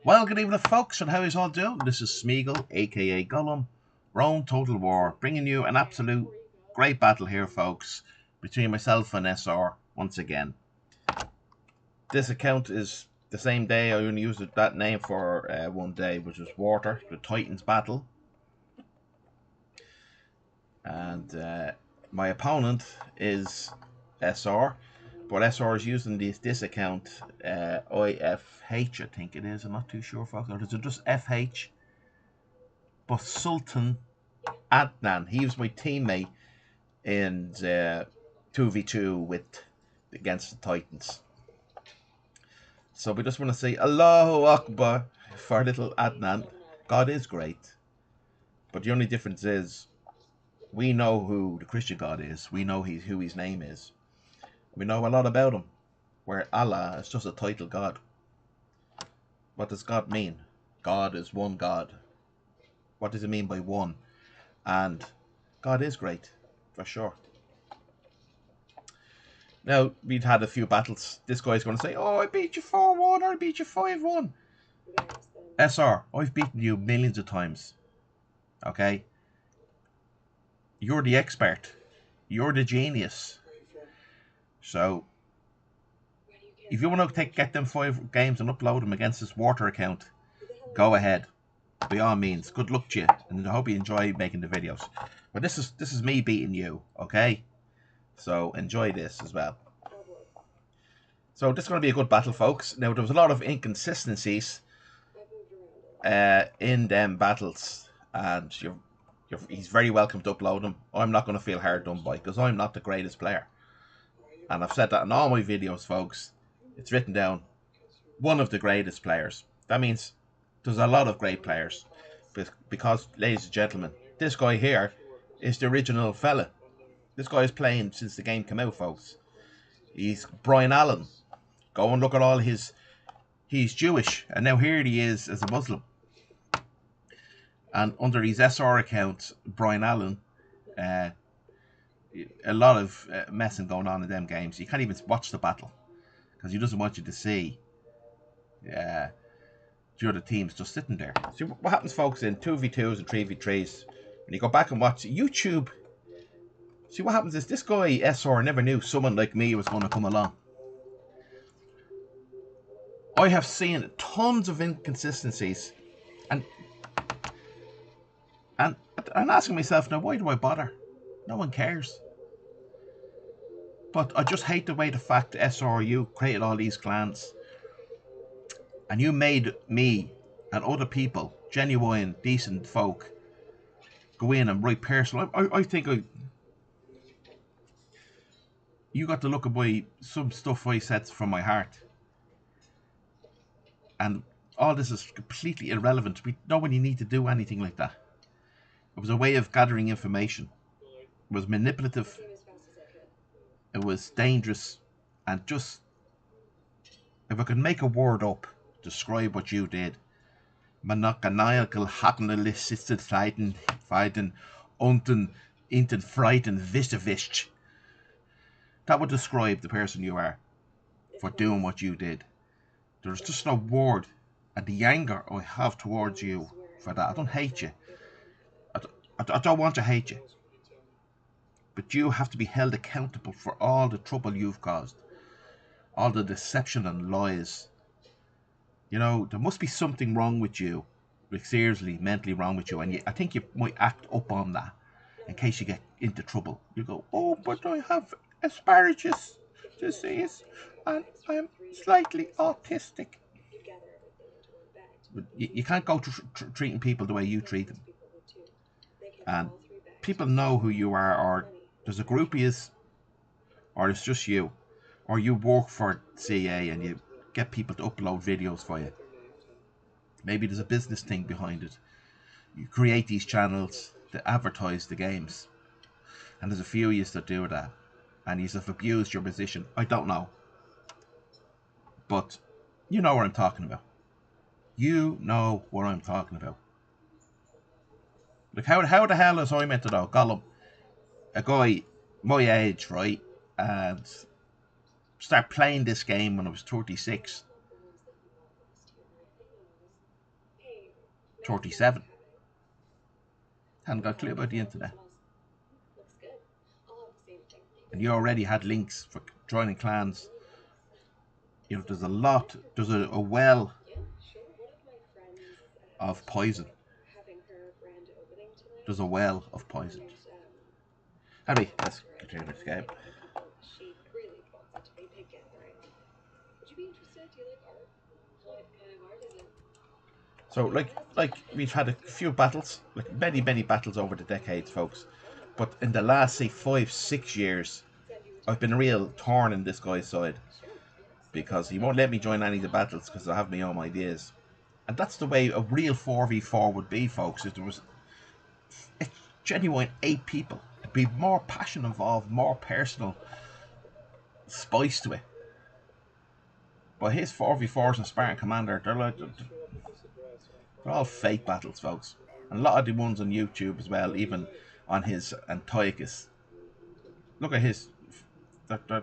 Well, good evening, folks, and how is all doing? This is Smeagol, aka Gollum, Rome Total War, bringing you an absolute great battle here, folks, between myself and SR once again. This account is the same day. I only used that name for one day, which was Water, the Titans battle. And my opponent is SR, but SR is using this account, IFH, I think it is. I'm not too sure, folks. Or is it just FH? But Sultan Adnan, he was my teammate in 2v2 against the Titans. So we just want to say Allahu Akbar for little Adnan. God is great. But the only difference is we know who the Christian God is. We know who his name is. We know a lot about him. Where Allah is just a title God. What does God mean? God is one God. What does it mean by one? And God is great, for sure. Now, we've had a few battles. This guy's going to say, oh, I beat you 4-1 or I beat you 5-1. SR, I've beaten you millions of times. Okay? You're the expert. You're the genius. So, if you want to get them 5 games and upload them against this Water account, go ahead. By all means, good luck to you, and I hope you enjoy making the videos. But this is me beating you, okay? So enjoy this as well. So this is going to be a good battle, folks. Now, there was a lot of inconsistencies in them battles, and he's very welcome to upload them. I'm not going to feel hard done by, because I'm not the greatest player. And I've said that in all my videos, folks. It's written down, one of the greatest players. That means there's a lot of great players. Because, ladies and gentlemen, this guy here is the original fella. This guy is playing since the game came out, folks. He's Brian Allen. Go and look at all his... He's Jewish, and now here he is as a Muslim. And under his SR account, Brian Allen, a lot of messing going on in them games. You can't even watch the battle, because he doesn't want you to see the other teams just sitting there. See what happens, folks, in 2v2s and 3v3s. When you go back and watch YouTube, see what happens is this guy, SR, never knew someone like me was going to come along. I have seen tons of inconsistencies, and I'm asking myself now, why do I bother? No one cares. But I just hate the way the fact SRU created all these clans, and you made me and other people, genuine, decent folk, go in and write personal. I think you got to look at some stuff I said from my heart, and all this is completely irrelevant. We don't really need to do anything like that. It was a way of gathering information. It was manipulative. It was dangerous, and just, if I could make a word up, describe what you did. Maniacal, hacknalististed Feiten, unten, inten, frighten, vistavischt. That would describe the person you are for doing what you did. There's just no word, and the anger I have towards you for that. I don't hate you. I don't want to hate you. But you have to be held accountable for all the trouble you've caused. All the deception and lies. You know, there must be something wrong with you. Like, seriously, mentally wrong with you. And I think you might act up on that in case you get into trouble. You go, oh, but I have asparagus disease and I'm slightly autistic. But you can't go treating people the way you treat them. And people know who you are, or there's a group of you, or it's just you, or you work for CA and you get people to upload videos for you. Maybe there's a business thing behind it. You create these channels to advertise the games, and there's a few of you that do that, and you have abused your position. I don't know, but you know what I'm talking about. You know what I'm talking about. Like, how the hell is I meant to know, Gollum, a guy my age, right, and start playing this game when I was 36, 37. Hadn't got a clue about the internet. And you already had links for joining clans. You know, there's a lot, there's a well of poison. There's a well of poison. Anyway, let's continue this game. So, like we've had a few battles, like many battles over the decades, folks. But in the last, say, 5-6 years, I've been a real thorn in this guy's side because he won't let me join any of the battles because I have my own ideas, and that's the way a real 4v4 would be, folks. If there was a genuine 8 people, there'd be more passion involved, more personal spice to it. But his 4v4s and Spartan Commander, they're all fake battles, folks. And a lot of the ones on YouTube as well, even on his Antiochus. Look at his. They're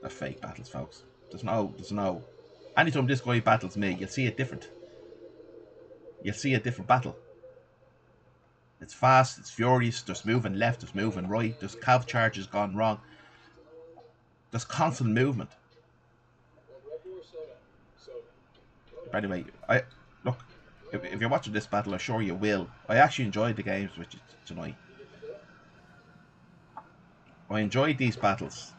fake battles, folks. There's no. Anytime this guy battles me, you'll see it different. You'll see a different battle. It's fast, it's furious, there's moving left, there's moving right, there's cav charges gone wrong. There's constant movement. But anyway, look, if you're watching this battle, I'm sure you will. I actually enjoyed the games with you tonight. I enjoyed these battles.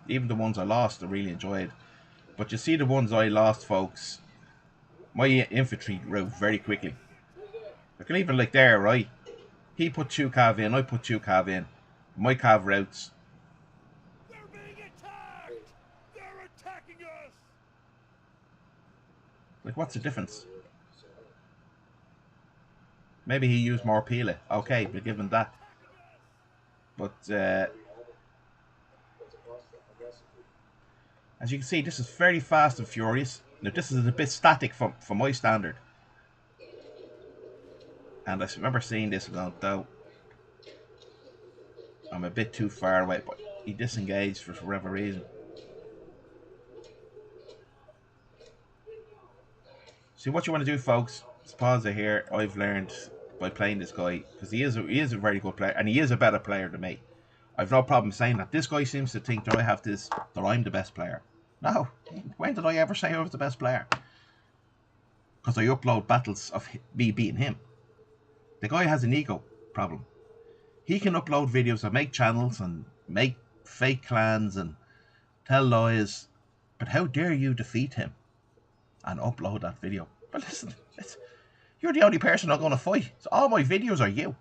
Even the ones I lost, I really enjoyed. But you see the ones I lost, folks, my infantry wrote very quickly. I can even like there, right? He put 2 cav in, I put 2 cav in. My cav routes. They're being attacked! They're attacking us! Like, what's the difference? Maybe he used more Pila. Okay, we'll give him that. But, as you can see, this is very fast and furious. Now, this is a bit static for my standard. And I remember seeing this and going, though, I'm a bit too far away, but he disengaged for whatever reason. See, what you want to do, folks, is pause it here. I've learned by playing this guy, because he is a very good player, and he is a better player than me. I've no problem saying that. This guy seems to think that that I'm the best player. No, when did I ever say I was the best player? Because I upload battles of me beating him. The guy has an ego problem. He can upload videos and make channels and make fake clans and tell lies, but how dare you defeat him and upload that video? But listen, you're the only person I'm going to fight. So all my videos are you.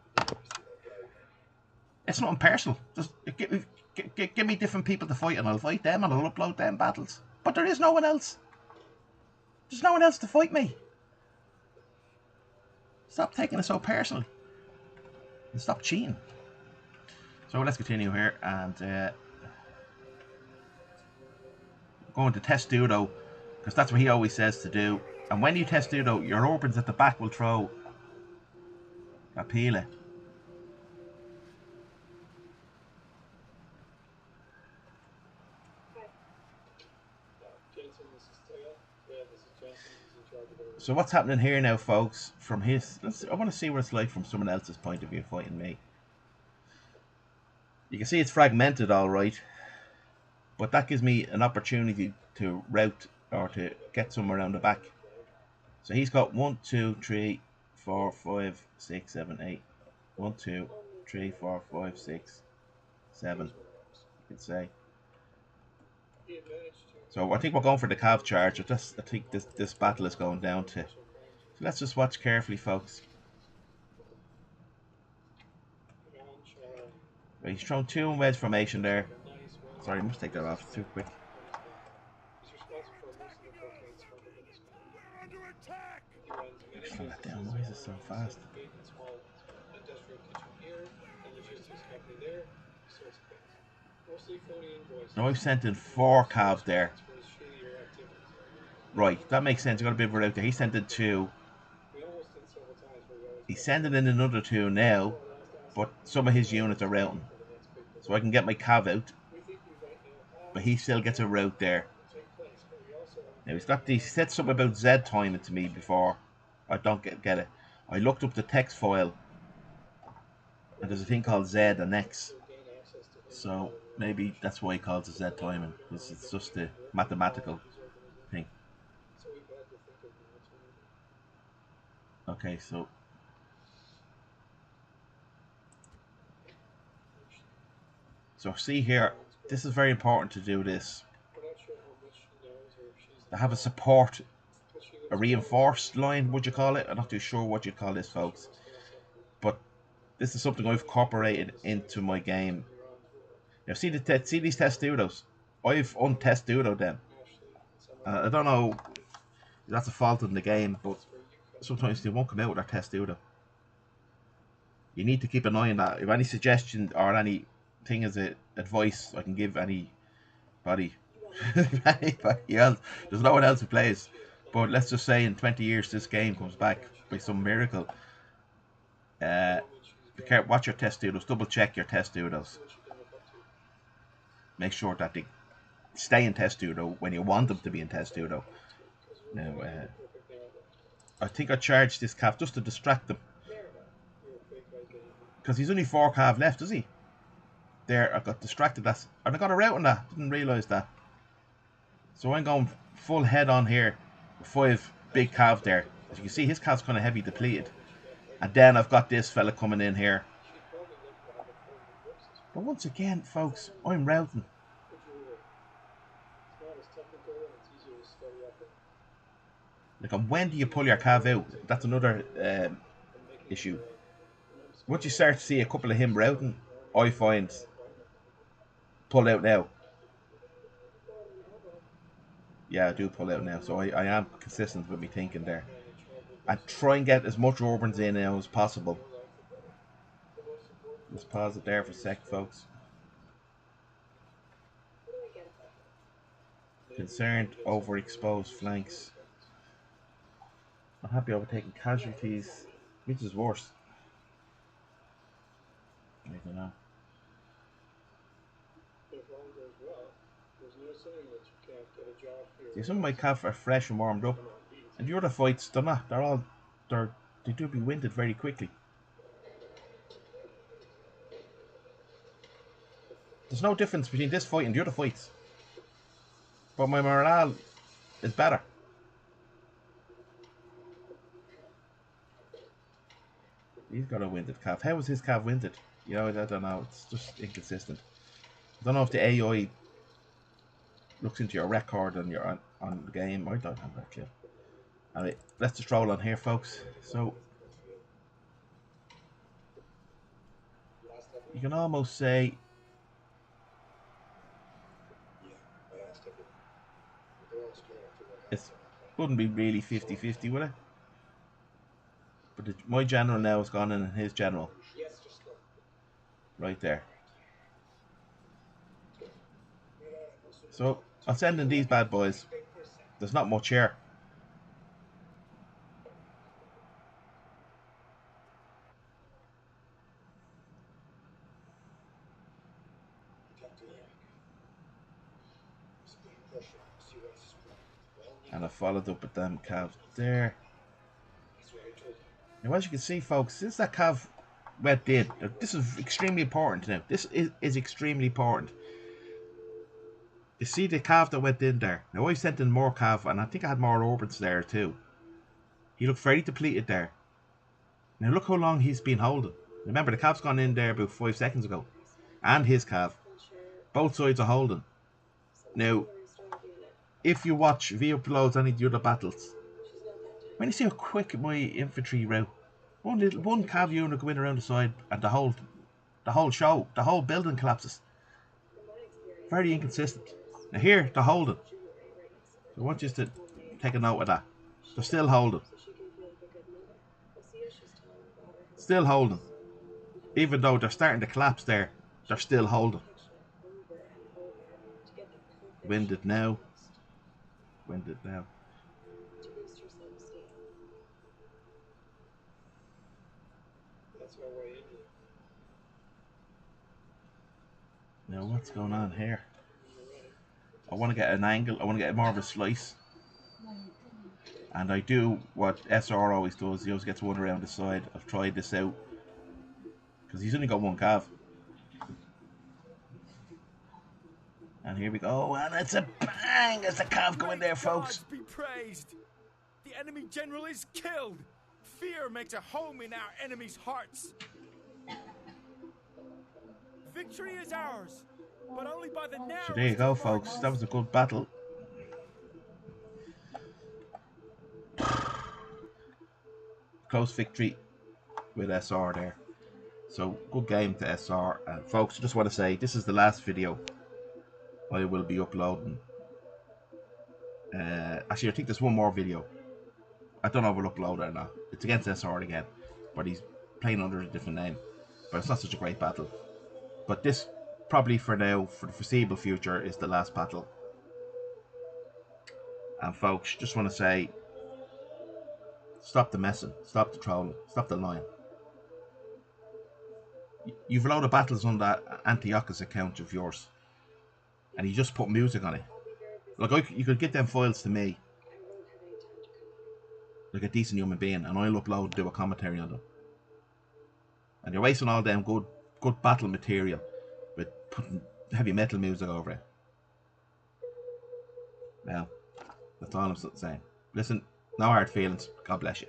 It's nothing personal. Just give me different people to fight and I'll fight them and I'll upload them battles. But there is no one else. There's no one else to fight me. Stop taking it so personally. And stop cheating. So let's continue here and going to test Dudo, because that's what he always says to do. And when you test Dudo, your Urbans at the back will throw a Pila. So what's happening here now, folks, from his... I want to see what it's like from someone else's point of view fighting me. You can see it's fragmented, all right. But that gives me an opportunity to route or to get somewhere around the back. So he's got 1, 2, 3, 4, 5, 6, 7, 8. 1, 2, 3, 4, 5, 6, 7. You could say. So I think we're going for the cav charge. I think this battle is going down to. So let's just watch carefully, folks. Right, he's thrown 2 in wedge formation there. Sorry, I must take that off too quick. Slow that down. Why is it so fast? Now I've sent in 4 calves there. Right, that makes sense. I got a bit of it out there. He sent in 2. He's sending in another 2 now, but some of his units are routing. So I can get my cav out. But he still gets a route there. Now he said something about Z timing to me before. I don't get it. I looked up the text file, and there's a thing called Z and X. So maybe that's why he calls it Z timing, because it's just a mathematical thing. Okay, so see here, this is very important to do this. To have a support, a reinforced line, would you call it? I'm not too sure what you'd call this, folks. But this is something I've incorporated into my game. Now, see these testudos? I've untestudoed them. I don't know, that's a fault in the game, but sometimes they won't come out with their testudo. You need to keep an eye on that. If any suggestion or anything as a advice I can give anybody, anybody else, there's no one else who plays. But let's just say in 20 years this game comes back by some miracle. Watch your testudos. Double check your testudos. Make sure that they stay in testudo when you want them to be in testudo. Now, I think I charged this calf just to distract them. Because he's only 4 calf left, is he? There, I got distracted. And I got a route on that. Didn't realise that. So I'm going full head on here with 5 big calves there. As you can see, his calf's kind of heavy depleted. And then I've got this fella coming in here. But once again, folks, I'm routing. Like, when do you pull your calf out? That's another issue. Once you start to see a couple of him routing, I find pull out now. Yeah, I do pull out now. So I am consistent with me thinking there. And try and get as much urbans in now as possible. Let's pause it there for a sec, folks. Concerned overexposed flanks. Not happy overtaking casualties. Which is worse? I don't know. See, some of my calf are fresh and warmed up, and the other fights, they're not. They do be winded very quickly. There's no difference between this fight and the other fights, but my morale is better. He's got a winded calf. How was his calf winded? You know, I don't know. It's just inconsistent. I don't know if the AI looks into your record on the game. I don't have that clue. Anyway, let's just roll on here, folks. So you can almost say it wouldn't be really 50-50, would it? But my general now has gone in his general. Right there. So I'll send in these bad boys. There's not much here. And I followed up with them calves there. Now, as you can see, folks, since that calf went dead, this is extremely important now. This is extremely important. You see the calf that went in there. Now, I sent in more calf, and I think I had more orbits there too. He looked very depleted there. Now, look how long he's been holding. Remember, the calf's gone in there about 5 seconds ago. And his calf. Both sides are holding. Now, if you watch, if he uploads any of the other battles, when you see how quick my infantry route, one cav unit going around the side, and the whole show, the whole building collapses. Very inconsistent. Now here, they're holding. So I want you to take a note of that. They're still holding. Still holding. Even though they're starting to collapse there, they're still holding. Winded now. Winded now. Now what's going on here? I want to get an angle. I want to get more of a slice. And I do what SR always does. He always gets one around the side. I've tried this out because he's only got one cav. And here we go, and it's a bang as the cav go in there, folks. Gods be praised! The enemy general is killed! Fear makes a home in our enemies' hearts! Victory is ours, but only by the narrowest. So there you go, folks. That was a good battle. Close victory with SR there. So good game to SR. And folks, I just want to say this is the last video I will be uploading. Actually, I think there's one more video. I don't know if we'll upload it or not. It's against SR again, but he's playing under a different name. But it's not such a great battle. But this, probably for now, for the foreseeable future, is the last battle. And folks, just want to say, stop the messing, stop the trolling, stop the lying. You've a load of battles on that Antiochus account of yours, and you just put music on it. Like, you could get them files to me, like a decent human being, and I'll upload and do a commentary on them. And you're wasting all them good battle material with putting heavy metal music over it. Well, that's all I'm saying. Listen, no hard feelings. God bless you.